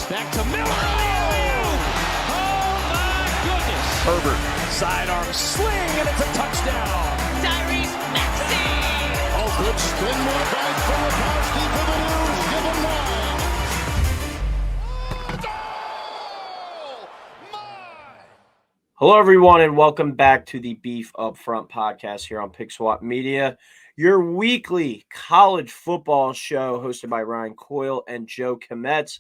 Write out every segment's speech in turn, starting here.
Back to Miller. Oh my goodness. Herbert. Sidearm sling, and it's a touchdown. Tyrese Maxey. Oh, good spin move back for Rapowski for the news. Give him 9. Hello, everyone, and welcome back to the Beef Up Front podcast here on Pick Swap Media, your weekly college football show hosted by Ryan Coyle and Joe Kmetz,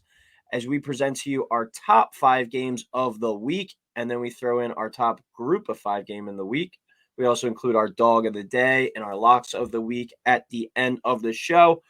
as we present to you our top 5 games of the week, and then we throw in our top group of 5 game in the week. We also include our dog of the day and our locks of the week at the end of the show.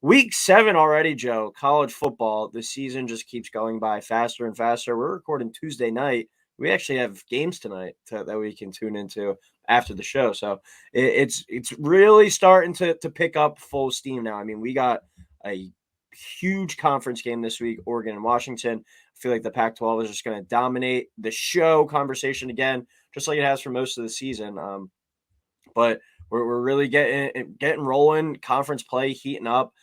Week 7 already, Joe. College football, the season just keeps going by faster and faster. We're recording Tuesday night. We actually have games tonight that we can tune into after the show. So it's really starting to pick up full steam now. I mean, we got a huge conference game this week, Oregon and Washington. I feel like the Pac-12 is just going to dominate the show conversation again, just like it has for most of the season. But we're really getting rolling. Conference play heating up.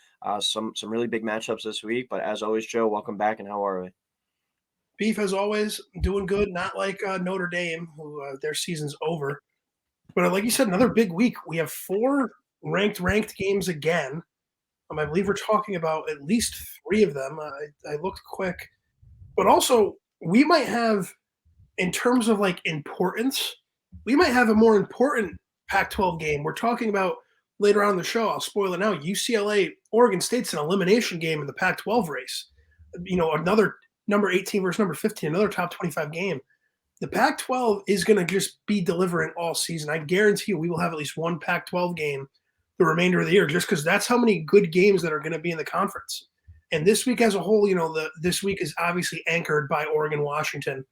Some really big matchups this week. But as always, Joe, welcome back, and how are we? Beef, as always, doing good. Not like Notre Dame, who their season's over. But like you said, another big week. We have 4 ranked games again. I believe we're talking about at least 3 of them. I looked quick. But also, we might have, in terms of like importance, we might have a more important Pac-12 game. We're talking about later on in the show. I'll spoil it now. UCLA, Oregon State's an elimination game in the Pac-12 race. You know, another number 18 versus number 15, another top 25 game. The Pac-12 is going to just be delivering all season. I guarantee you we will have at least one Pac-12 game the remainder of the year, just because that's how many good games that are going to be in the conference. And this week as a whole, you know, this week is obviously anchored by Oregon, Washington.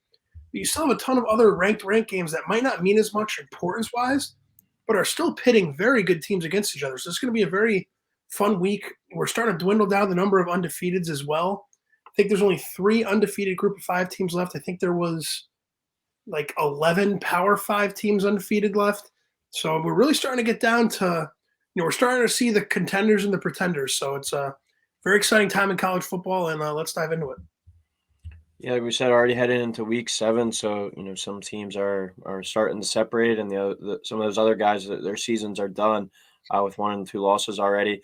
But you still have a ton of other ranked games that might not mean as much importance-wise, but are still pitting very good teams against each other. So it's going to be a very fun week. We're starting to dwindle down the number of undefeateds as well. I think there's only 3 undefeated group of 5 teams left. I think there was like 11 Power 5 teams undefeated left. So we're really starting to get down to, you know, we're starting to see the contenders and the pretenders. So it's a very exciting time in college football, and let's dive into it. Yeah, like we said, already heading into week 7. So, you know, some teams are starting to separate, and some of those other guys, their seasons are done with 1 and 2 losses already.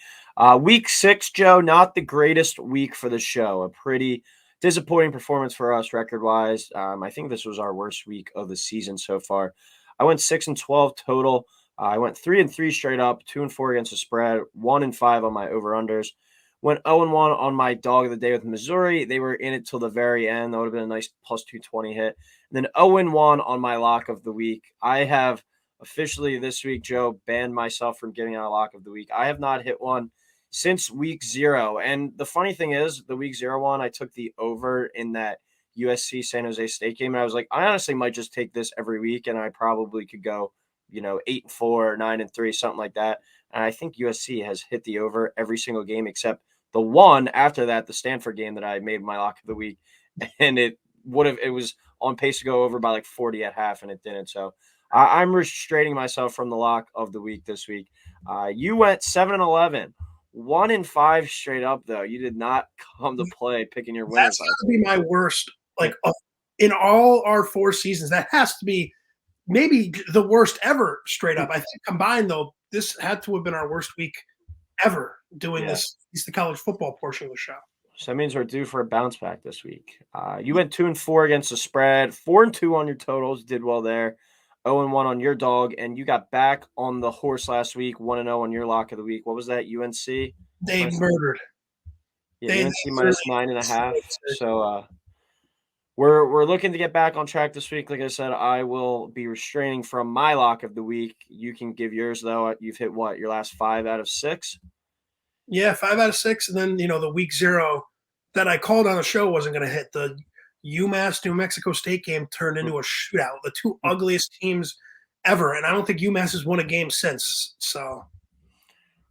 Week 6, Joe, not the greatest week for the show. A pretty disappointing performance for us record-wise. I think this was our worst week of the season so far. I went 6-12 total. I went 3-3 straight up, 2-4 against the spread, 1-5 on my over-unders. Went 0-1 on my dog of the day with Missouri. They were in it till the very end. That would have been a nice plus 220 hit. And then 0-1 on my lock of the week. I have officially this week, Joe, banned myself from giving out a lock of the week. I have not hit one since week 0. And the funny thing is, the week 0 one, I took the over in that USC San Jose State game. And I was like, I honestly might just take this every week, and I probably could go, 8-4, 9-3, something like that. And I think USC has hit the over every single game except the one after that, the Stanford game that I made my lock of the week. And it was on pace to go over by like 40 at half, and it didn't. So I'm restraining myself from the lock of the week this week. You went 7-11, 1-5 straight up, though. You did not come to play picking your winners. That's got to be my worst. Like in all our 4 seasons, that has to be maybe the worst ever straight up. I think combined, though, this had to have been our worst week ever doing this. It's the college football portion of the show. So that means we're due for a bounce back this week. You went 2-4 against the spread, 4-2 on your totals, did well there. 0-1 on your dog, and you got back on the horse last week, 1-0 on your lock of the week. What was that, UNC? They murdered. Yeah, UNC minus 9.5. So we're looking to get back on track this week. Like I said, I will be restraining from my lock of the week. You can give yours, though. You've hit what, your last 5 out of 6? Yeah, 5 out of 6, and then the week 0 that I called on the show wasn't going to hit. The UMass New Mexico State game turned into a shootout. The 2 ugliest teams ever, and I don't think UMass has won a game since. So,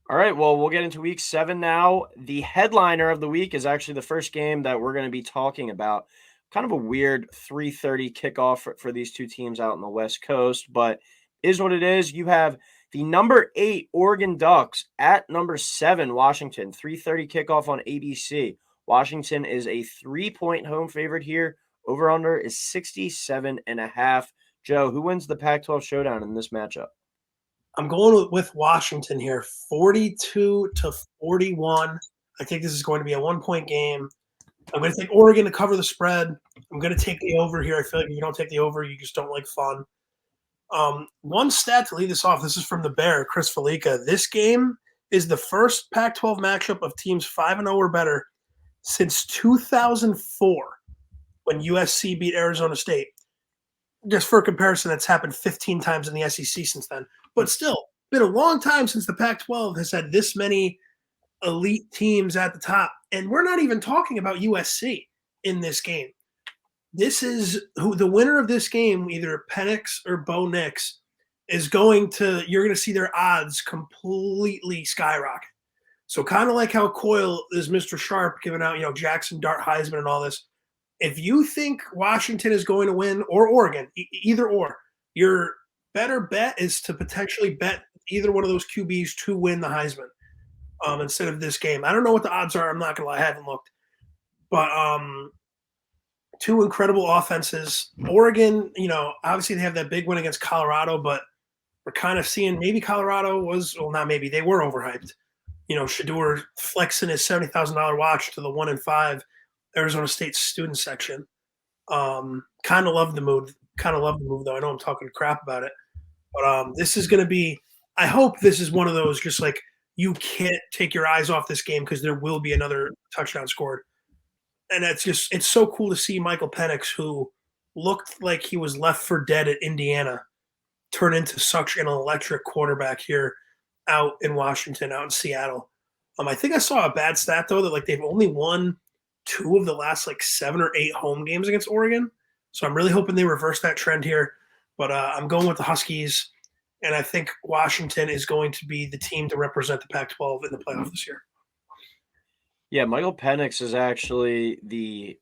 all right, well, we'll get into week 7 now. The headliner of the week is actually the first game that we're going to be talking about. Kind of a weird 3:30 kickoff for these 2 teams out on the West Coast, but is what it is. You have the number 8 Oregon Ducks at number 7 Washington, 3:30 kickoff on ABC. Washington is a 3-point home favorite here. Over-under is 67.5. Joe, who wins the Pac-12 showdown in this matchup? I'm going with Washington here, 42-41. I think this is going to be a 1-point game. I'm going to take Oregon to cover the spread. I'm going to take the over here. I feel like if you don't take the over, you just don't like fun. One stat to lead this off. This is from the Bear, Chris Felica. This game is the first Pac-12 matchup of teams 5-0 or better since 2004 when USC beat Arizona State. Just for comparison, that's happened 15 times in the SEC since then. But still, been a long time since the Pac-12 has had this many elite teams at the top. And we're not even talking about USC in this game. This is who the winner of this game, either Penix or Bo Nix, is you're going to see their odds completely skyrocket. So kind of like how Coyle is Mr. Sharp giving out, Jackson Dart, Heisman and all this. If you think Washington is going to win, or Oregon, either or, your better bet is to potentially bet either one of those QBs to win the Heisman instead of this game. I don't know what the odds are. I'm not going to lie. I haven't looked. But two incredible offenses. Oregon, obviously they have that big win against Colorado, but we're kind of seeing maybe Colorado not maybe, they were overhyped. Shador flexing his $70,000 watch to the 1-5 Arizona State student section. Kind of love the move. Though. I know I'm talking crap about it. But this is going to be – I hope this is one of those just like you can't take your eyes off this game because there will be another touchdown scored. And it's so cool to see Michael Penix, who looked like he was left for dead at Indiana, turn into such an electric quarterback here out in Washington, out in Seattle. I think I saw a bad stat, though, that they've only won 2 of the last 7 or 8 home games against Oregon. So I'm really hoping they reverse that trend here. But I'm going with the Huskies, and I think Washington is going to be the team to represent the Pac-12 in the playoff this year. Yeah, Michael Penix is actually the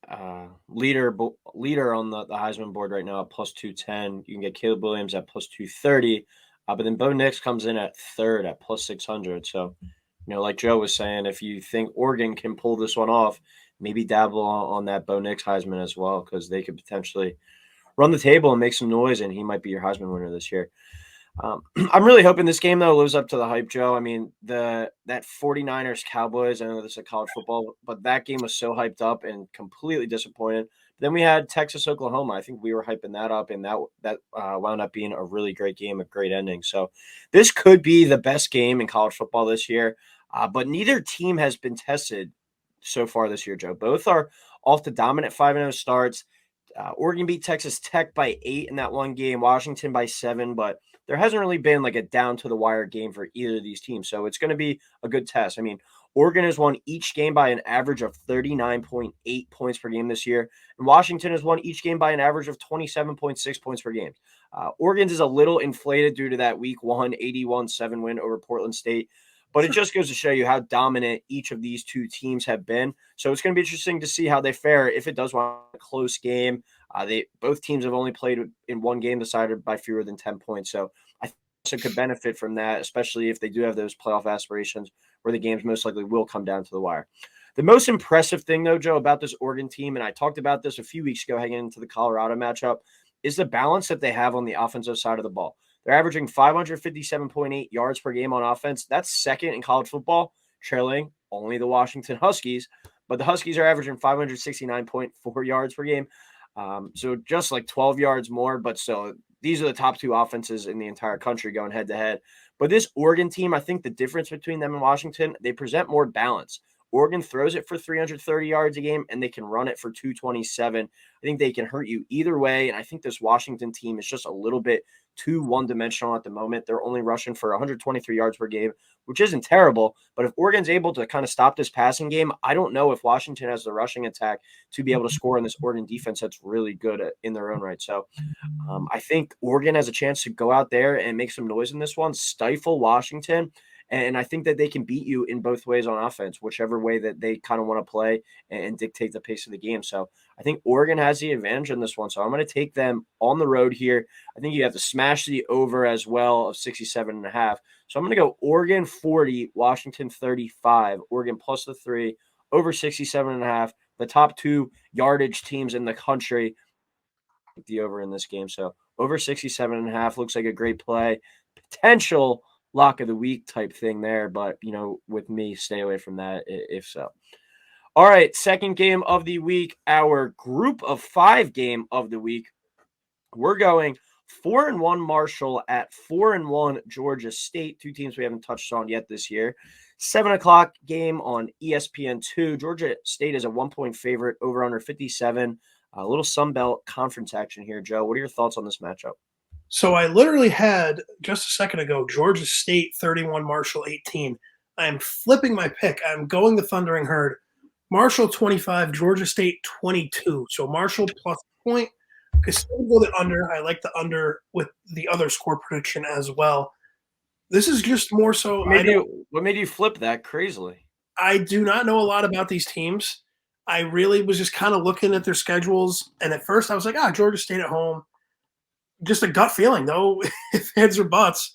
leader on the Heisman board right now at plus 210. You can get Caleb Williams at plus 230, but then Bo Nix comes in at third at plus 600. So, like Joe was saying, if you think Oregon can pull this one off, maybe dabble on that Bo Nix Heisman as well, because they could potentially run the table and make some noise, and he might be your Heisman winner this year. I'm really hoping this game, though, lives up to the hype, Joe. I mean, that 49ers-Cowboys, I know this is college football, but that game was so hyped up and completely disappointed. Then we had Texas-Oklahoma. I think we were hyping that up, and that wound up being a really great game, a great ending. So this could be the best game in college football this year, but neither team has been tested so far this year, Joe. Both are off to dominant 5-0 starts. Oregon beat Texas Tech by 8 in that one game, Washington by 7, but there hasn't really been a down-to-the-wire game for either of these teams, so it's going to be a good test. I mean, Oregon has won each game by an average of 39.8 points per game this year, and Washington has won each game by an average of 27.6 points per game. Oregon's is a little inflated due to that Week 1 81-7 win over Portland State, but it just goes to show you how dominant each of these two teams have been. So it's going to be interesting to see how they fare if it does want a close game. Both teams have only played in one game decided by fewer than 10 points. So I think it could benefit from that, especially if they do have those playoff aspirations where the games most likely will come down to the wire. The most impressive thing, though, Joe, about this Oregon team, and I talked about this a few weeks ago heading into the Colorado matchup, is the balance that they have on the offensive side of the ball. They're averaging 557.8 yards per game on offense. That's second in college football, trailing only the Washington Huskies. But the Huskies are averaging 569.4 yards per game. So just 12 yards more. But still, these are the top 2 offenses in the entire country going head-to-head. But this Oregon team, I think the difference between them and Washington, they present more balance. Oregon throws it for 330 yards a game, and they can run it for 227. I think they can hurt you either way, and I think this Washington team is just a little bit too one-dimensional at the moment. They're only rushing for 123 yards per game, which isn't terrible, but if Oregon's able to kind of stop this passing game, I don't know if Washington has the rushing attack to be able to score in this Oregon defense that's really good in their own right. So I think Oregon has a chance to go out there and make some noise in this one, stifle Washington, and I think that they can beat you in both ways on offense, whichever way that they kind of want to play and dictate the pace of the game. So I think Oregon has the advantage in this one. So I'm going to take them on the road here. I think you have to smash the over as well of 67.5. So I'm going to go Oregon 40, Washington 35, Oregon plus the 3 over 67.5. The top 2 yardage teams in the country, the over in this game. So over 67.5 looks like a great play. Potential lock of the week type thing there, but with me, stay away from that if so. All right, second game of the week, our group of 5 game of the week. We're going 4-1 Marshall at 4-1 Georgia State, 2 teams we haven't touched on yet this year. 7:00 game on ESPN2. Georgia State is a 1-point favorite, over under 57. A little Sun Belt conference action here, Joe. What are your thoughts on this matchup? So I literally had just a second ago Georgia State 31, Marshall 18. I am flipping my pick. I'm going the Thundering Herd. Marshall 25, Georgia State 22. So Marshall plus a point. I still go the under. I like the under with the other score prediction as well. This is just more so. What made you flip that crazily? I do not know a lot about these teams. I really was just kind of looking at their schedules, and at first I was like, Georgia State at home. Just a gut feeling, though, if heads or butts.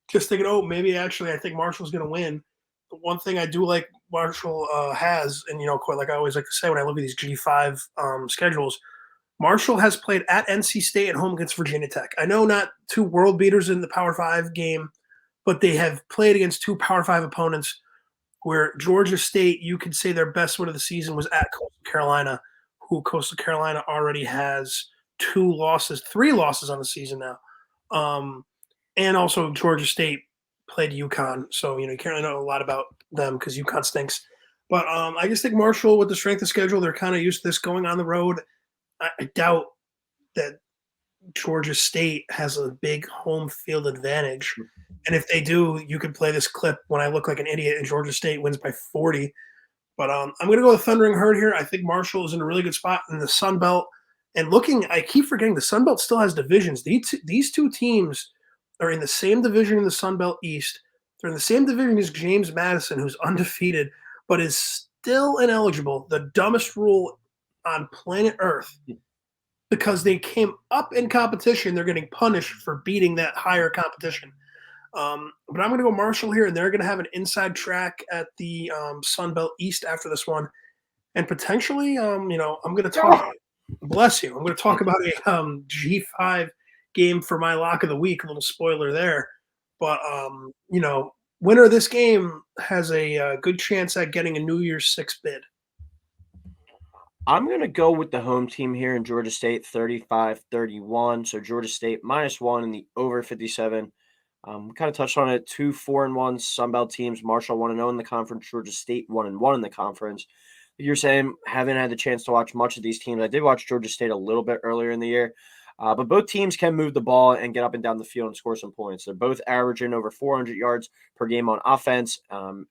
Just thinking, maybe actually I think Marshall's going to win. The one thing I do like Marshall has, and quite like I always like to say when I look at these G5 schedules, Marshall has played at NC State at home against Virginia Tech. I know not 2 world beaters in the Power 5 game, but they have played against 2 Power 5 opponents where Georgia State, you could say their best win of the season was at Coastal Carolina, who Coastal Carolina already has 3 losses on the season now. And also Georgia State played UConn. So, you can't really know a lot about them because UConn stinks. But I just think Marshall, with the strength of schedule, they're kind of used to this going on the road. I doubt that Georgia State has a big home field advantage. And if they do, you could play this clip when I look like an idiot and Georgia State wins by 40. But I'm going to go with Thundering Herd here. I think Marshall is in a really good spot in the Sun Belt. And I keep forgetting the Sun Belt still has divisions. These 2 teams are in the same division in the Sun Belt East. They're in the same division as James Madison, who's undefeated, but is still ineligible. The dumbest rule on planet Earth. Because they came up in competition, they're getting punished for beating that higher competition. But I'm going to go Marshall here, and they're going to have an inside track at the Sun Belt East after this one. And potentially, I'm going to talk – bless you. I'm going to talk about a G5 game for my lock of the week. A little spoiler there. But, winner of this game has a good chance at getting a New Year's 6 bid. I'm going to go with the home team here in Georgia State, 35-31. So Georgia State -1 in the over 57. We kind of touched on it. 2 4-1 Sun Belt teams. Marshall 1-0 in the conference. Georgia State 1-1 in the conference. You're saying haven't had the chance to watch much of these teams. I did watch Georgia State a little bit earlier in the year. But both teams can move the ball and get up and down the field and score some points. They're both averaging over 400 yards per game on offense,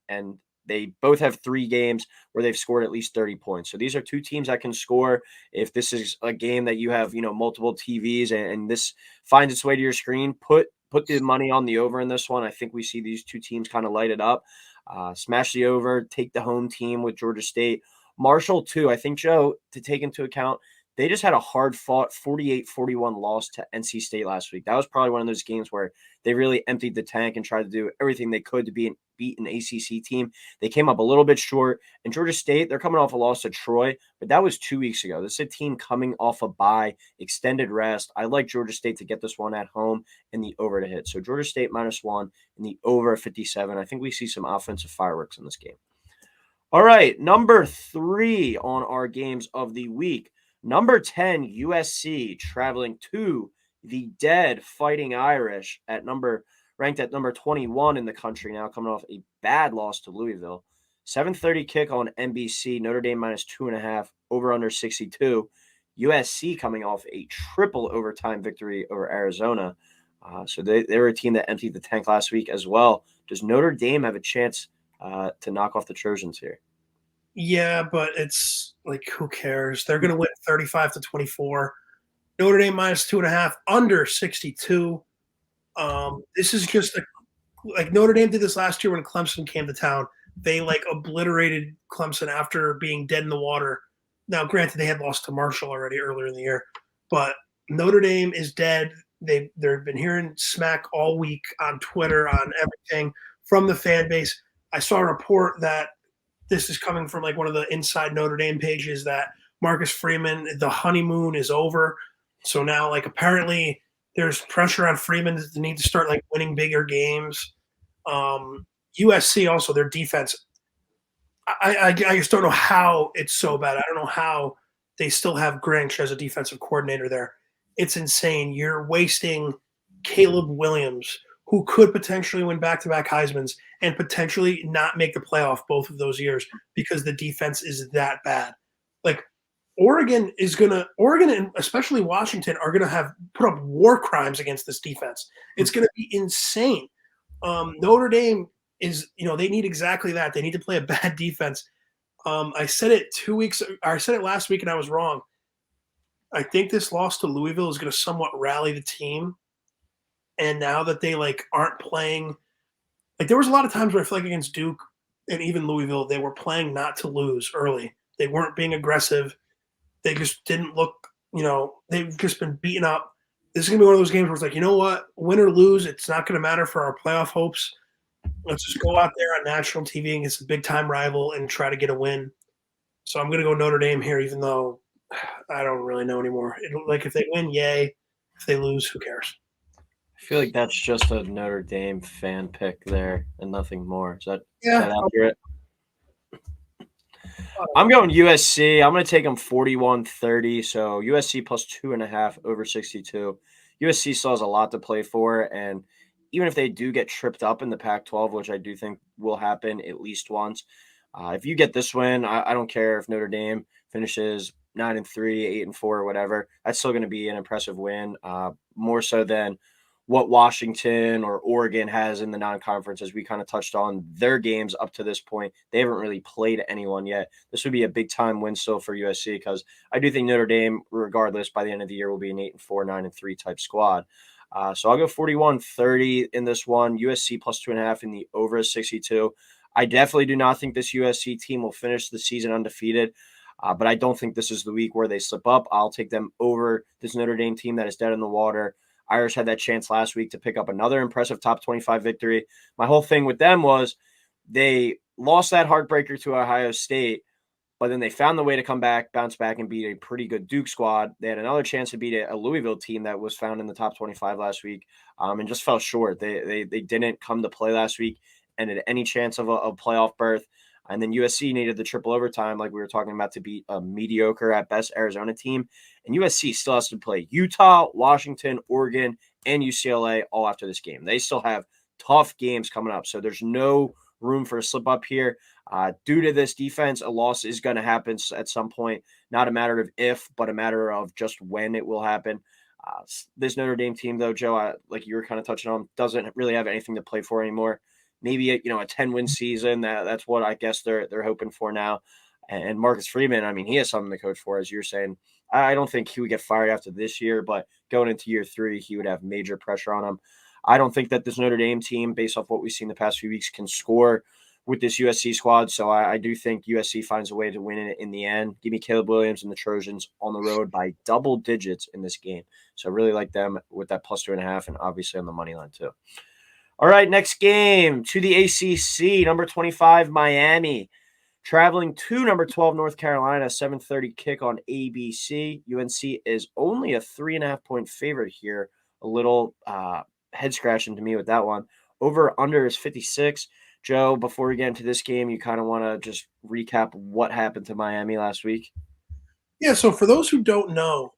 and they both have 3 games where they've scored at least 30 points. So these are 2 teams that can score. If this is a game that you have, multiple TVs and this finds its way to your screen, put the money on the over in this one. I think we see these 2 teams kind of light it up. Smash the over, take the home team with Georgia State. Marshall, too, I think, Joe, to take into account, they just had a hard-fought 48-41 loss to NC State last week. That was probably one of those games where they really emptied the tank and tried to do everything they could to beat an ACC team. They came up a little bit short. And Georgia State, they're coming off a loss to Troy, but that was 2 weeks ago. This is a team coming off a bye, extended rest. I like Georgia State to get this one at home and the over to hit. So Georgia State -1 and the over 57. I think we see some offensive fireworks in this game. All right, number 3 on our games of the week. Number 10, USC, traveling to the dead Fighting Irish ranked at number 21 in the country now, coming off a bad loss to Louisville. 7:30 kick on NBC, Notre Dame -2.5, over under 62. USC coming off a triple overtime victory over Arizona. So they were a team that emptied the tank last week as well. Does Notre Dame have a chance to knock off the Trojans here? Yeah, but it's like, who cares? They're going to win 35-24. Notre Dame -2.5, under 62. This is just like Notre Dame did this last year when Clemson came to town. They obliterated Clemson after being dead in the water. Now, granted, they had lost to Marshall already earlier in the year, but Notre Dame is dead. They've been hearing smack all week on Twitter, on everything from the fan base. I saw a report that this is coming from like one of the Inside Notre Dame pages that Marcus Freeman, the honeymoon is over. So now, like, apparently there's pressure on Freeman to need to start like winning bigger games. USC also, their defense. I just don't know how it's so bad. I don't know how they still have Grinch as a defensive coordinator there. It's insane. You're wasting Caleb Williams, who could potentially win back-to-back Heismans and potentially not make the playoff both of those years because the defense is that bad. Like, Oregon and especially Washington are gonna have put up war crimes against this defense. It's gonna be insane. Notre Dame is, they need exactly that. They need to play a bad defense. I said it last week and I was wrong. I think this loss to Louisville is going to somewhat rally the team. And now that they like aren't playing, like there was a lot of times where I feel like against Duke and even Louisville, they were playing not to lose early. They weren't being aggressive. They just didn't look, they've just been beaten up. This is going to be one of those games where it's like, you know what, win or lose, it's not going to matter for our playoff hopes. Let's just go out there on national TV against a big-time rival and try to get a win. So I'm going to go Notre Dame here, even though I don't really know anymore. Like, if they win, yay. If they lose, who cares? I feel like that's just a Notre Dame fan pick there and nothing more. Is that accurate? I'm going USC. I'm going to take them 41-30. So USC plus 2.5 over 62. USC still has a lot to play for, and even if they do get tripped up in the Pac-12, which I do think will happen at least once, if you get this win, I don't care if Notre Dame finishes 9-3, 8-4, or whatever. That's still going to be an impressive win, more so than what Washington or Oregon has in the non-conference, as we kind of touched on their games up to this point. They haven't really played anyone yet. This would be a big-time win still for USC because I do think Notre Dame, regardless, by the end of the year will be an 8-4, 9-3 type squad. So I'll go 41-30 in this one. USC plus 2.5 in the over 62. I definitely do not think this USC team will finish the season undefeated, but I don't think this is the week where they slip up. I'll take them over this Notre Dame team that is dead in the water. Irish had that chance last week to pick up another impressive top 25 victory. My whole thing with them was they lost that heartbreaker to Ohio State, but then they found the way to come back, bounce back, and beat a pretty good Duke squad. They had another chance to beat a Louisville team that was found in the top 25 last week, and just fell short. They didn't come to play last week and had any chance of a playoff berth. And then USC needed the triple overtime, like we were talking about, to beat a mediocre at best Arizona team. And USC still has to play Utah, Washington, Oregon, and UCLA all after this game. They still have tough games coming up, so there's no room for a slip up here. Due to this defense, a loss is going to happen at some point. Not a matter of if, but a matter of just when it will happen. This Notre Dame team, though, Joe, like you were kind of touching on, doesn't really have anything to play for anymore. Maybe a 10-win season. That's what I guess they're hoping for now. And Marcus Freeman, I mean, he has something to coach for, as you're saying. I don't think he would get fired after this year, but going into year 3, he would have major pressure on him. I don't think that this Notre Dame team, based off what we've seen the past few weeks, can score with this USC squad. So I do think USC finds a way to win it in the end. Give me Caleb Williams and the Trojans on the road by double digits in this game. So I really like them with that plus 2.5 and obviously on the money line too. All right, next game to the ACC, number 25, Miami, traveling to number 12, North Carolina, 7:30 kick on ABC. UNC is only a 3.5-point favorite here. A little head scratching to me with that one. Over under is 56. Joe, before we get into this game, you kind of want to just recap what happened to Miami last week? Yeah, so for those who don't know,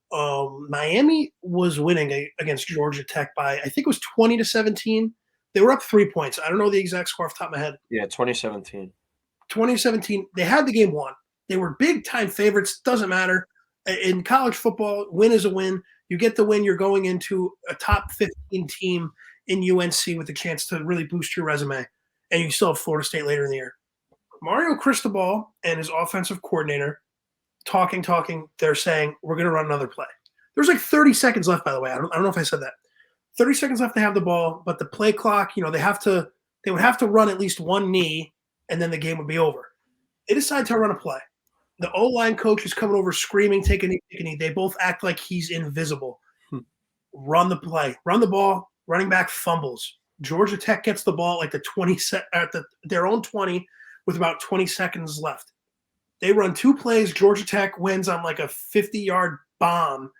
Miami was winning against Georgia Tech by, I think it was 20-17. They were up 3 points. I don't know the exact score off the top of my head. Yeah, 2017. 2017, they had the game won. They were big-time favorites. Doesn't matter. In college football, win is a win. You get the win, you're going into a top 15 team in UNC with a chance to really boost your resume. And you still have Florida State later in the year. Mario Cristobal and his offensive coordinator talking. They're saying, we're going to run another play. There's like 30 seconds left, by the way. I don't know if I said that. 30 seconds left to have the ball, but the play clock, they would have to run at least one knee, and then the game would be over. They decide to run a play. The O-line coach is coming over screaming, take a knee. They both act like he's invisible. Run the play. Run the ball. Running back fumbles. Georgia Tech gets the ball at the 20 at their own 20 with about 20 seconds left. They run 2 plays. Georgia Tech wins on like a 50-yard bomb,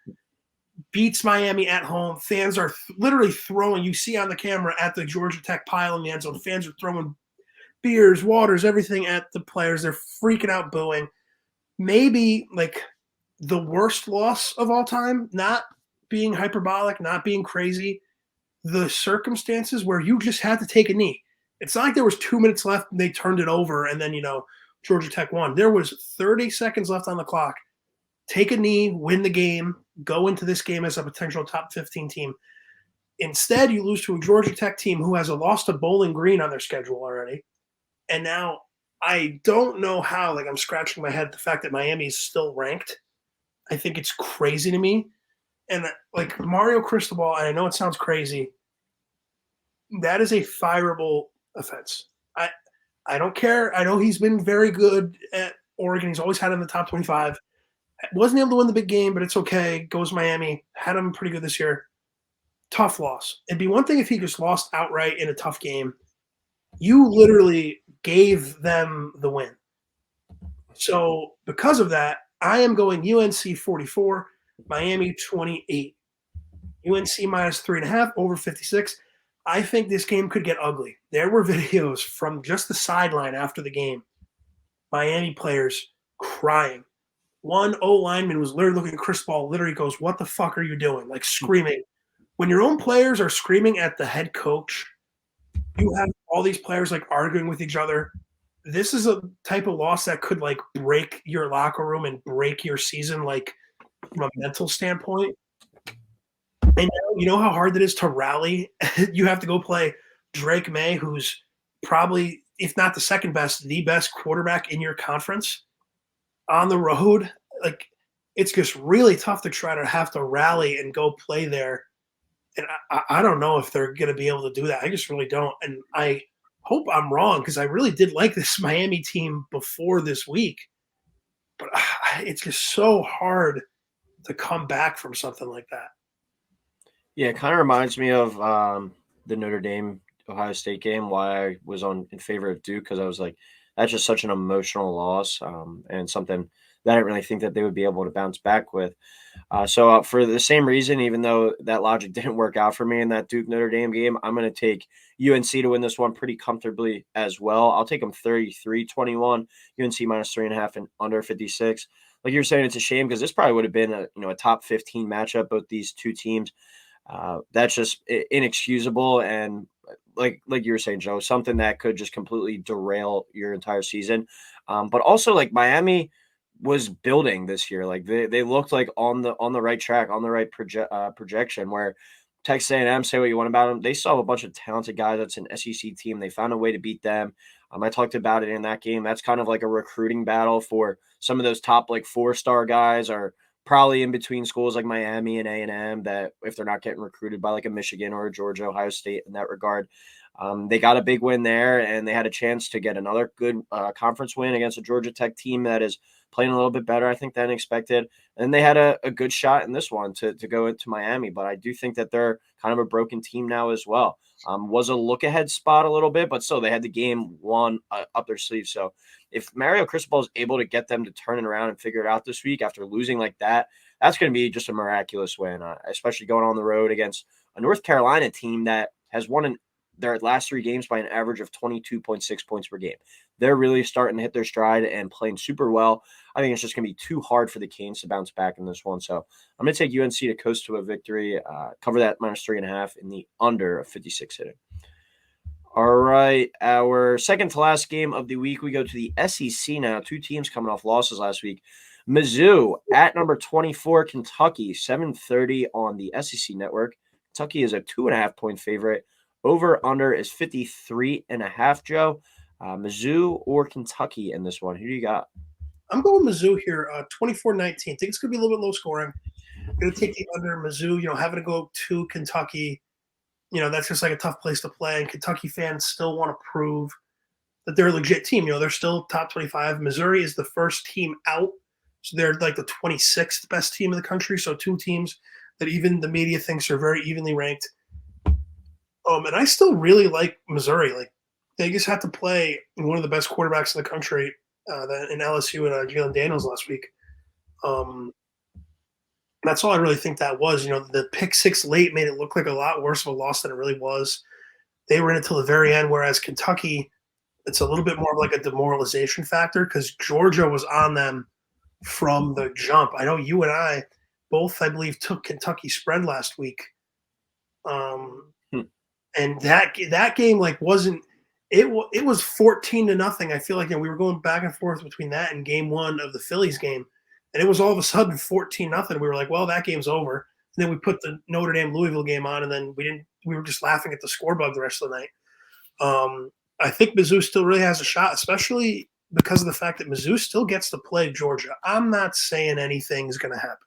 beats Miami at home. Fans are literally throwing, you see on the camera at the Georgia Tech pile in the end zone, fans are throwing beers, waters, everything at the players. They're freaking out, booing. Maybe like the worst loss of all time, not being hyperbolic, not being crazy, the circumstances where you just had to take a knee. It's not like there was 2 minutes left and they turned it over and then, Georgia Tech won. There was 30 seconds left on the clock. Take a knee, win the game, go into this game as a potential top 15 team. Instead, you lose to a Georgia Tech team who has lost to Bowling Green on their schedule already. And now I don't know how, I'm scratching my head, the fact that Miami is still ranked. I think it's crazy to me. And Mario Cristobal, and I know it sounds crazy, that is a fireable offense. I don't care. I know he's been very good at Oregon. He's always had him in the top 25. Wasn't able to win the big game, but it's okay. Goes Miami. Had him pretty good this year. Tough loss. It'd be one thing if he just lost outright in a tough game. You literally gave them the win. So because of that, I am going UNC 44, Miami 28. UNC minus 3.5, over 56. I think this game could get ugly. There were videos from just the sideline after the game. Miami players crying. One O-lineman was literally looking at Cristobal, literally goes, "What the fuck are you doing?" Screaming. When your own players are screaming at the head coach, you have all these players arguing with each other. This is a type of loss that could break your locker room and break your season from a mental standpoint. And you know how hard it is to rally? You have to go play Drake May, who's probably, if not the second best, the best quarterback in your conference on the road. It's just really tough to try to have to rally and go play there. And I don't know if they're going to be able to do that. I just really don't. And I hope I'm wrong because I really did like this Miami team before this week. But it's just so hard to come back from something like that. Yeah, it kind of reminds me of the Notre Dame Ohio State game, why I was in favor of Duke, because I was like, that's just such an emotional loss and something that I didn't really think that they would be able to bounce back with. So for the same reason, even though that logic didn't work out for me in that Duke Notre Dame game, I'm going to take UNC to win this one pretty comfortably as well. I'll take them 33-21, UNC minus 3.5 and under 56. Like you were saying, it's a shame because this probably would have been a top 15 matchup, both these two teams. That's just inexcusable. And like you were saying, Joe, something that could just completely derail your entire season. But also Miami was building this year. They looked on the right track, on the right projection, where Texas A&M, say what you want about them, they still have a bunch of talented guys. That's an SEC team. They found a way to beat them. I talked about it in that game. That's kind of like a recruiting battle for some of those top 4-star guys are probably in between schools like Miami and A&M, that if they're not getting recruited by a Michigan or a Georgia, Ohio State in that regard. They got a big win there, and they had a chance to get another good conference win against a Georgia Tech team that is playing a little bit better, I think, than expected. And they had a good shot in this one to go into Miami. But I do think that they're kind of a broken team now as well. Was a look-ahead spot a little bit, but still they had the game won up their sleeve. So if Mario Cristobal is able to get them to turn it around and figure it out this week after losing like that, that's going to be just a miraculous win, especially going on the road against a North Carolina team that has won their last 3 games by an average of 22.6 points per game. They're really starting to hit their stride and playing super well. I think it's just going to be too hard for the Canes to bounce back in this one. So I'm going to take UNC to coast to a victory, cover that minus 3.5 in the under of 56 hitting. All right, our second to last game of the week, we go to the SEC now. 2 teams coming off losses last week. Mizzou at number 24, Kentucky, 7:30 on the SEC network. Kentucky is a 2.5-point favorite. Over under is 53.5, Joe. Mizzou or Kentucky in this one? Who do you got? I'm going Mizzou here, 24-19. I think it's going to be a little bit low scoring. I'm going to take the under Mizzou, having to go to Kentucky. That's just a tough place to play. And Kentucky fans still want to prove that they're a legit team. They're still top 25. Missouri is the first team out. So they're the 26th best team in the country. So 2 teams that even the media thinks are very evenly ranked. And I still really like Missouri. they just had to play one of the best quarterbacks in the country in LSU and Jalen Daniels last week. That's all I really think that was. The pick six late made it look like a lot worse of a loss than it really was. They were in it till the very end, whereas Kentucky, it's a little bit more of like a demoralization factor because Georgia was on them from the jump. I know you and I both, I believe, took Kentucky spread last week. And that game wasn't it was 14-0. I feel like we were going back and forth between that and game one of the Phillies game, and it was all of a sudden 14-0. We were like, well, that game's over. And then we put the Notre Dame Louisville game on, and then we were just laughing at the score bug the rest of the night. I think Mizzou still really has a shot, especially because of the fact that Mizzou still gets to play Georgia. I'm not saying anything's going to happen,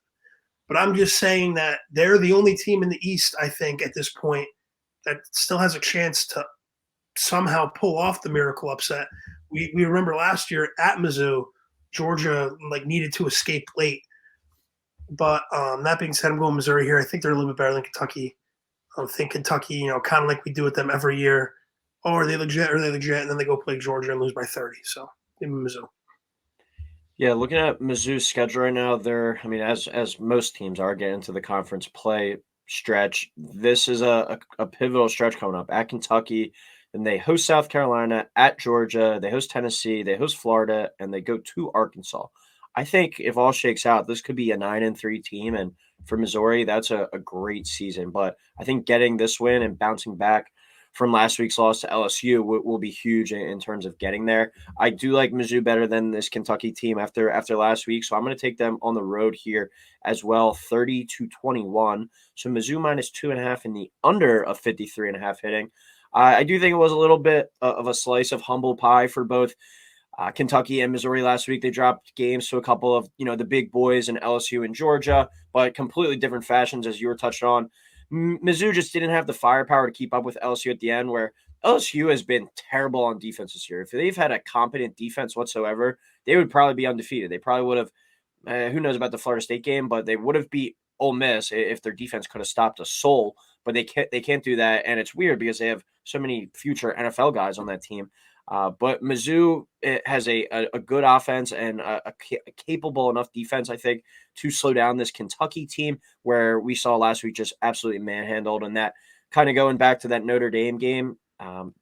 but I'm just saying that they're the only team in the East, I think, at this point that still has a chance to somehow pull off the miracle upset. We remember last year at Mizzou, Georgia needed to escape late. But that being said, I'm going Missouri here. I think they're a little bit better than Kentucky. I think Kentucky, kind of like we do with them every year. Oh, are they legit? And then they go play Georgia and lose by 30. So give me Mizzou. Yeah, looking at Mizzou's schedule right now, as most teams are getting into the conference play stretch, this is a pivotal stretch coming up at Kentucky. Then they host South Carolina, at Georgia, they host Tennessee, they host Florida, and they go to Arkansas. I think if all shakes out, this could be a 9-3 team, and for Missouri, that's a great season. But I think getting this win and bouncing back from last week's loss to LSU will be huge in terms of getting there. I do like Mizzou better than this Kentucky team after last week, so I'm going to take them on the road here as well, 30-21. So Mizzou minus 2.5 in the under of 53.5 hitting. I do think it was a little bit of a slice of humble pie for both Kentucky and Missouri last week. They dropped games to a couple of the big boys in LSU and Georgia, but completely different fashions, as you were touched on. Mizzou just didn't have the firepower to keep up with LSU at the end, where LSU has been terrible on defense this year. If they've had a competent defense whatsoever, they would probably be undefeated. They probably would have, who knows about the Florida State game, but they would have beat Ole Miss if their defense could have stopped a soul. But they can't do that, and it's weird because they have so many future NFL guys on that team. But Mizzou has a good offense and a capable enough defense, I think, to slow down this Kentucky team where we saw last week just absolutely manhandled. And that kind of going back to that Notre Dame game,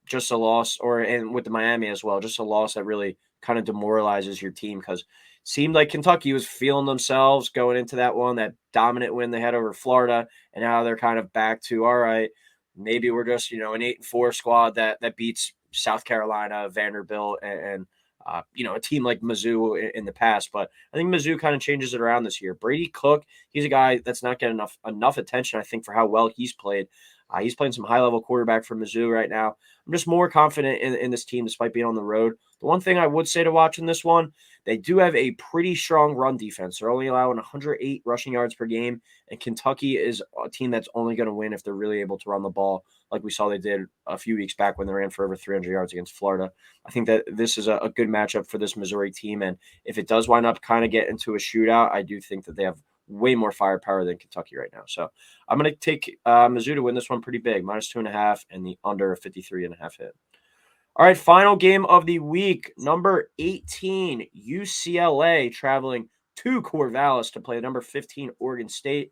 just a loss, and with the Miami as well, just a loss that really kind of demoralizes your team because it seemed like Kentucky was feeling themselves going into that one, that dominant win they had over Florida, and now they're kind of back to, all right, maybe we're just an 8-4 squad that beats South Carolina, Vanderbilt, and a team like Mizzou in the past. But I think Mizzou kind of changes it around this year. Brady Cook, he's a guy that's not getting enough attention, I think, for how well he's played. He's playing some high-level quarterback for Mizzou right now. I'm just more confident in this team despite being on the road. The one thing I would say to watch in this one, they do have a pretty strong run defense. They're only allowing 108 rushing yards per game, and Kentucky is a team that's only going to win if they're really able to run the ball like we saw they did a few weeks back when they ran for over 300 yards against Florida. I think that this is a good matchup for this Missouri team, and if it does wind up kind of get into a shootout, I do think that they have way more firepower than Kentucky right now. So I'm going to take Mizzou to win this one pretty big, minus 2.5 and the under 53.5 hit. All right, final game of the week, number 18, UCLA traveling to Corvallis to play number 15, Oregon State.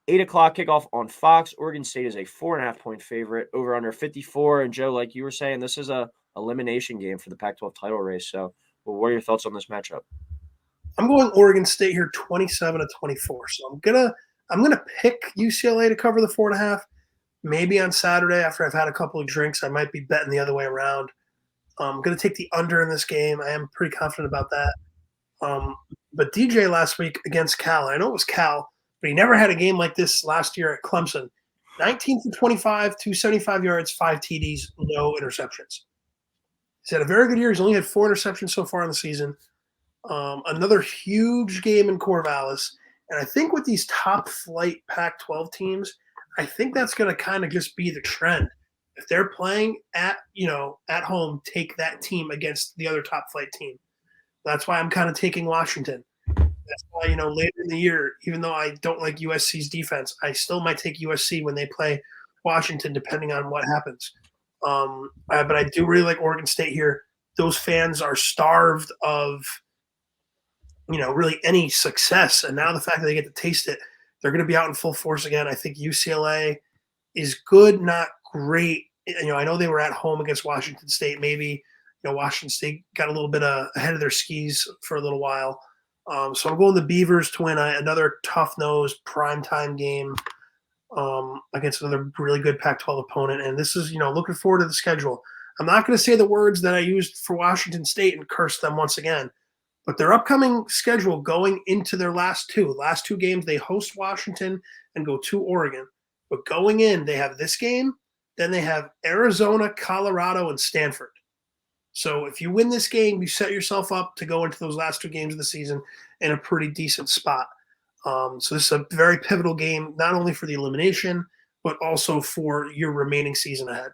8 o'clock kickoff on Fox. Oregon State is a 4.5-point favorite, over under 54. And Joe, like you were saying, this is a elimination game for the Pac-12 title race. So what are your thoughts on this matchup? I'm going Oregon State here, 27-24. So I'm gonna pick UCLA to cover the 4.5. Maybe on Saturday after I've had a couple of drinks, I might be betting the other way around. I'm gonna take the under in this game. I am pretty confident about that. But DJ last week against Cal, I know it was Cal, but he never had a game like this last year at Clemson. 19-25, 275 yards, 5 TDs, no interceptions. He's had a very good year. He's only had 4 interceptions so far in the season. Another huge game in Corvallis. And I think with these top flight Pac-12 teams, I think that's going to kind of just be the trend. If they're playing at home, take that team against the other top flight team. That's why I'm kind of taking Washington. That's why, later in the year, even though I don't like USC's defense, I still might take USC when they play Washington, depending on what happens. But I do really like Oregon State here. Those fans are starved of, really any success. And now the fact that they get to taste it, they're going to be out in full force again. I think UCLA is good, not great. I know they were at home against Washington State. Maybe, Washington State got a little bit ahead of their skis for a little while. So I'm going the Beavers to win another tough-nosed primetime game against another really good Pac-12 opponent. And this is, looking forward to the schedule. I'm not going to say the words that I used for Washington State and curse them once again, but their upcoming schedule going into their last two games, they host Washington and go to Oregon. But going in, they have this game, then they have Arizona, Colorado, and Stanford. So if you win this game, you set yourself up to go into those last two games of the season in a pretty decent spot. So this is a very pivotal game, not only for the elimination, but also for your remaining season ahead.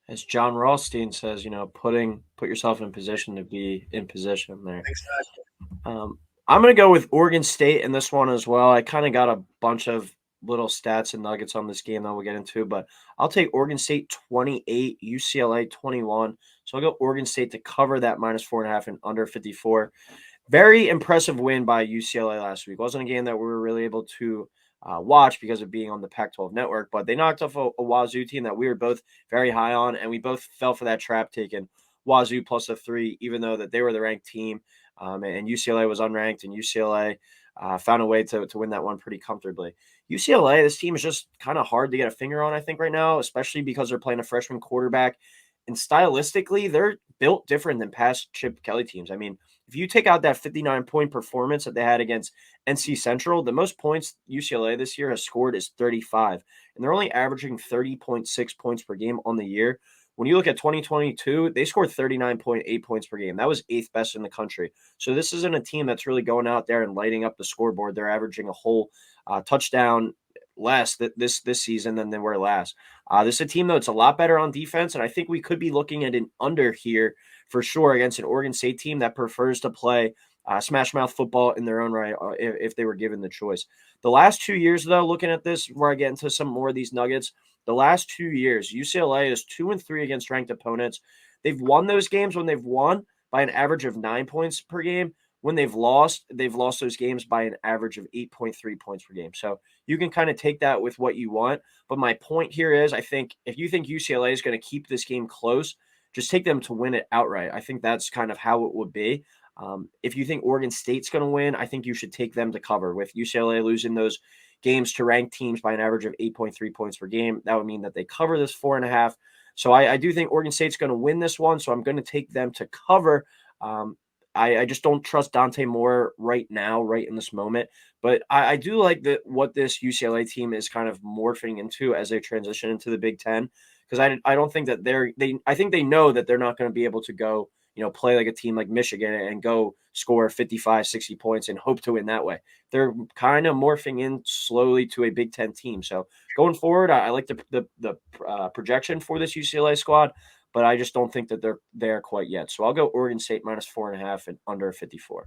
As John Rothstein says, put yourself in position to be in position there. Exactly. I'm going to go with Oregon State in this one as well. I kind of got a bunch of little stats and nuggets on this game that we'll get into, but I'll take Oregon State 28, UCLA 21. So I'll go Oregon State to cover that -4.5 and under 54. Very impressive win by UCLA last week. Wasn't a game that we were really able to watch because of being on the Pac-12 network, but they knocked off a Wazoo team that we were both very high on, and we both fell for that trap taking Wazoo plus a 3, even though that they were the ranked team, and UCLA was unranked, and UCLA found a way to win that one pretty comfortably. UCLA, this team is just kind of hard to get a finger on, I think, right now, especially because they're playing a freshman quarterback. And stylistically, they're built different than past Chip Kelly teams. I mean, if you take out that 59-point performance that they had against NC Central, the most points UCLA this year has scored is 35. And they're only averaging 30.6 points per game on the year. When you look at 2022, they scored 39.8 points per game. That was 8th best in the country. So this isn't a team that's really going out there and lighting up the scoreboard. They're averaging a whole touchdown less this season than they were last. This is a team, though, it's a lot better on defense, and I think we could be looking at an under here for sure against an Oregon State team that prefers to play smash mouth football in their own right if they were given the choice. The last 2 years, though, looking at this, where I get into some more of these nuggets, the last 2 years, UCLA is 2-3 against ranked opponents. They've won those games when they've won by an average of 9 points per game. When they've lost those games by an average of 8.3 points per game. So you can kind of take that with what you want. But my point here is, I think if you think UCLA is going to keep this game close, just take them to win it outright. I think that's kind of how it would be. If you think Oregon State's going to win, I think you should take them to cover. With UCLA losing those games to ranked teams by an average of 8.3 points per game, that would mean that they cover this 4.5. So I do think Oregon State's going to win this one. So I'm going to take them to cover. I just don't trust Dante Moore right now, right in this moment. But I do like what this UCLA team is kind of morphing into as they transition into the Big Ten. Because I don't think that I think they know that they're not going to be able to go, play like a team like Michigan and go score 55, 60 points and hope to win that way. They're kind of morphing in slowly to a Big Ten team. So going forward, I like the projection for this UCLA squad, but I just don't think that they're there quite yet. So I'll go Oregon State -4.5 and under 54.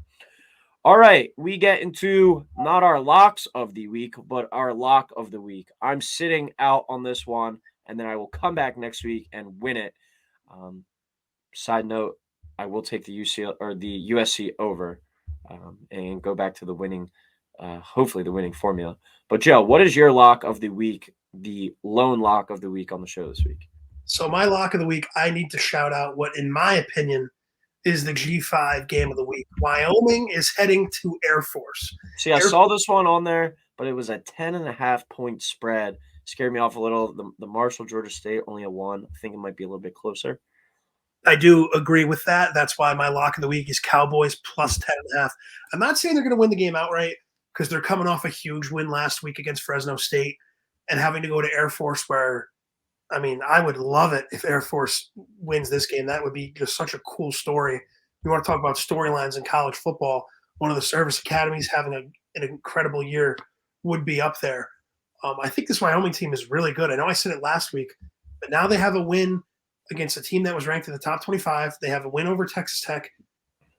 All right, we get into not our locks of the week, but our lock of the week. I'm sitting out on this one, and then I will come back next week and win it. Side note, I will take the USC over and go back to the winning, hopefully the winning formula. But Joe, what is your lock of the week, the lone lock of the week on the show this week? So my lock of the week, I need to shout out what, in my opinion, is the G5 game of the week. Wyoming is heading to Air Force. See, I saw this one on there, but it was a 10.5 point spread. Scared me off a little. The Marshall, Georgia State, only a 1. I think it might be a little bit closer. I do agree with that. That's why my lock of the week is Cowboys plus 10.5. I'm not saying they're going to win the game outright because they're coming off a huge win last week against Fresno State and having to go to Air Force where, I mean, I would love it if Air Force wins this game. That would be just such a cool story. You want to talk about storylines in college football, one of the service academies having an incredible year would be up there. I think this Wyoming team is really good. I know I said it last week, but now they have a win against a team that was ranked in the top 25. They have a win over Texas Tech.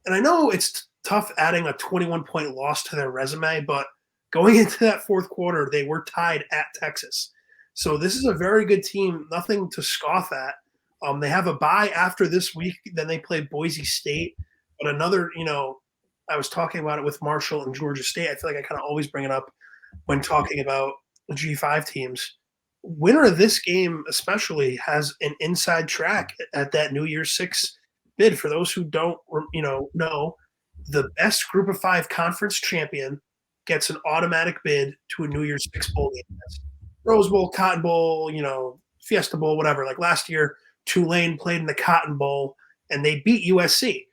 And I know it's tough adding a 21-point loss to their resume, but going into that fourth quarter, they were tied at Texas. So this is a very good team, nothing to scoff at. They have a bye after this week. Then they play Boise State. But another, I was talking about it with Marshall and Georgia State. I feel like I kind of always bring it up when talking about G5 teams. Winner of this game especially has an inside track at that New Year's Six bid. For those who don't, know, the best Group of 5 conference champion gets an automatic bid to a New Year's Six bowl game. That's Rose Bowl, Cotton Bowl, Fiesta Bowl, whatever. Like last year, Tulane played in the Cotton Bowl and they beat USC.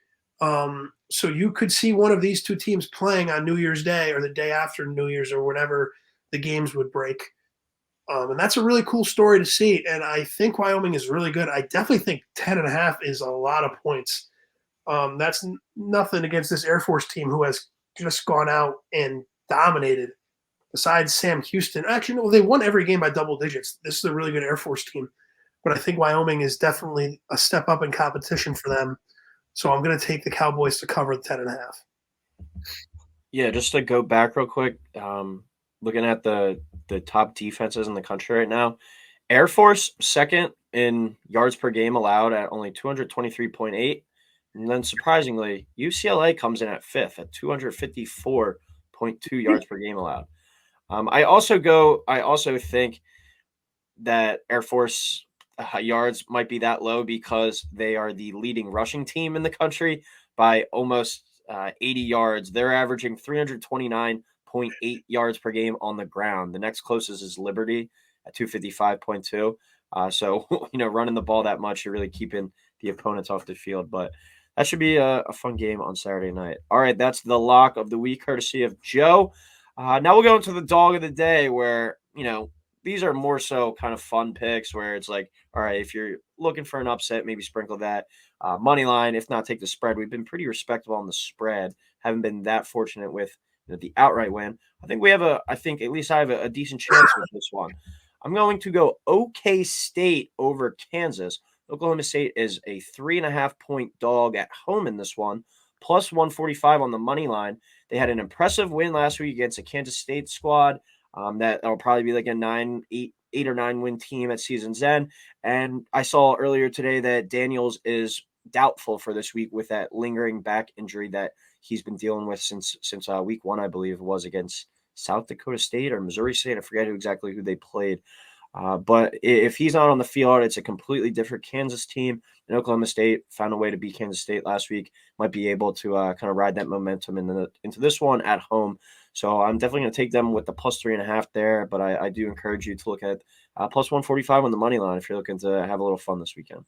So you could see one of these two teams playing on New Year's Day or the day after New Year's or whenever the games would break. And that's a really cool story to see. And I think Wyoming is really good. I definitely think 10.5 is a lot of points. That's nothing against this Air Force team who has just gone out and dominated. Besides Sam Houston, actually, no, they won every game by double digits. This is a really good Air Force team. But I think Wyoming is definitely a step up in competition for them. So I'm going to take the Cowboys to cover the 10.5. Yeah, just to go back real quick, looking at the top defenses in the country right now, Air Force second in yards per game allowed at only 223.8. And then surprisingly, UCLA comes in at fifth at 254.2 yards per game allowed. I also think that Air Force yards might be that low because they are the leading rushing team in the country by almost 80 yards. They're averaging 329.8 yards per game on the ground. The next closest is Liberty at 255.2. So, running the ball that much, you're really keeping the opponents off the field. But that should be a fun game on Saturday night. All right, that's the lock of the week, courtesy of Joe. Now we'll go into the dog of the day where, these are more so kind of fun picks where it's like, all right, if you're looking for an upset, maybe sprinkle that money line. If not, take the spread. We've been pretty respectable on the spread. Haven't been that fortunate with the outright win. I think at least I have a decent chance with this one. I'm going to go OK State over Kansas. Oklahoma State is a 3.5-point dog at home in this one, plus 145 on the money line. They had an impressive win last week against a Kansas State squad. That'll probably be like a 8 or 9 win team at season's end. And I saw earlier today that Daniels is doubtful for this week with that lingering back injury that he's been dealing with since week 1, I believe it was against South Dakota State or Missouri State. I forget exactly who they played. But if he's not on the field, it's a completely different Kansas team. And Oklahoma State found a way to beat Kansas State last week. Might be able to kind of ride that momentum into this one at home. So I'm definitely going to take them with the plus 3.5 there. But I do encourage you to look at plus 145 on the money line if you're looking to have a little fun this weekend.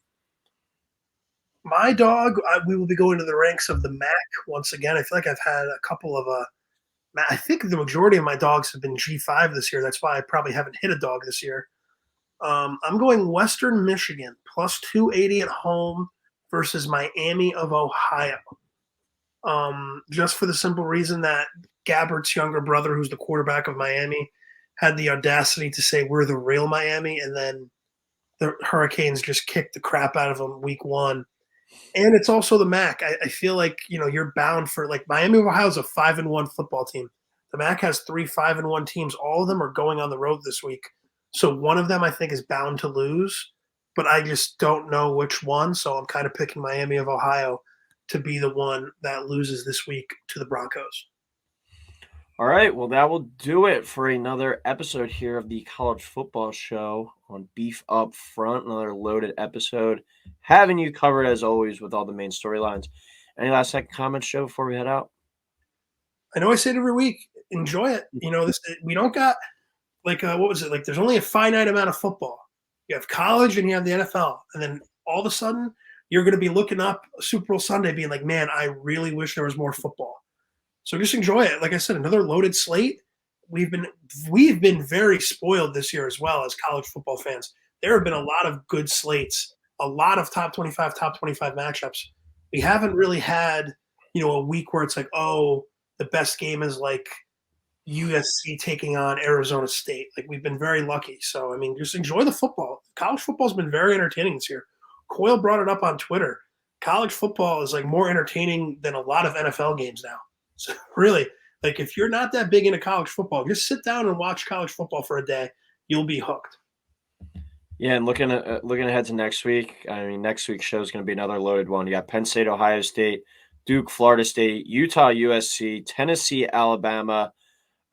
My dog, we will be going to the ranks of the MAC once again. I feel like I've had a couple of I think the majority of my dogs have been G5 this year. That's why I probably haven't hit a dog this year. I'm going Western Michigan, plus 280 at home versus Miami of Ohio. Just for the simple reason that Gabbert's younger brother, who's the quarterback of Miami, had the audacity to say, we're the real Miami, and then the Hurricanes just kicked the crap out of them week 1. And it's also the MAC. I feel like, you're bound for, like, Miami of Ohio is a 5-1 football team. The MAC has 3 5-1 teams. All of them are going on the road this week. So one of them I think is bound to lose, but I just don't know which one. So I'm kind of picking Miami of Ohio to be the one that loses this week to the Broncos. All right, well, that will do it for another episode here of the College Football Show on Beef Up Front. Another loaded episode, having you covered as always with all the main storylines. Any last second comments, Joe, before we head out? I know I say it every week. Enjoy it. We don't got what was it? Like, there's only a finite amount of football. You have college and you have the NFL, and then all of a sudden you're going to be looking up Super Bowl Sunday, being like, man, I really wish there was more football. So just enjoy it. Like I said, another loaded slate. We've been very spoiled this year as well as college football fans. There have been a lot of good slates, a lot of top 25 matchups. We haven't really had, a week where it's like, oh, the best game is like USC taking on Arizona State. Like, we've been very lucky. So, just enjoy the football. College football's been very entertaining this year. Coyle brought it up on Twitter. College football is like more entertaining than a lot of NFL games now. So really, like, if you're not that big into college football, just sit down and watch college football for a day. You'll be hooked. Yeah, and looking ahead to next week, I mean, next week's show is going to be another loaded one. You got Penn State, Ohio State, Duke, Florida State, Utah, USC, Tennessee, Alabama.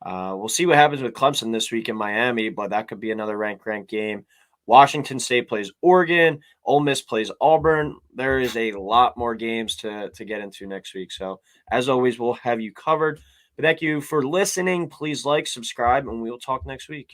We'll see what happens with Clemson this week in Miami, but that could be another ranked game. Washington State plays Oregon. Ole Miss plays Auburn. There is a lot more games to get into next week. So, as always, we'll have you covered. But thank you for listening. Please like, subscribe, and we'll talk next week.